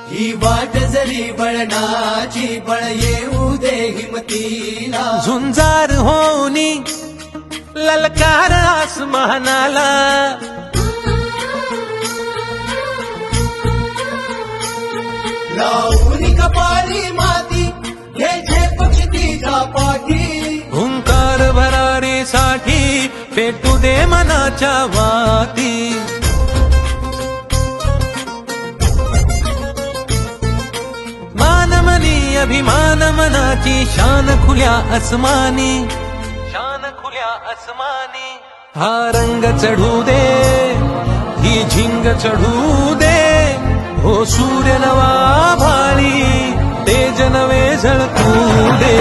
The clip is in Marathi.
ही वाट जरी बळणाची बळ येऊ दे हिमतीला झुंजार होनी ललकार आसमानाला लावणी कपाली माती घे पक्षी तिचा पाठी हुंकार भरारीसाठी पेटू दे मनाच्या वाती मानमनी अभिमान मनाची शान खुल्या आसमानी शान खुल्या आसमानी हा रंग चढू दे ही झिंग चढू दे हो सूर्य नवा भाळी तेज नवे झळकू दे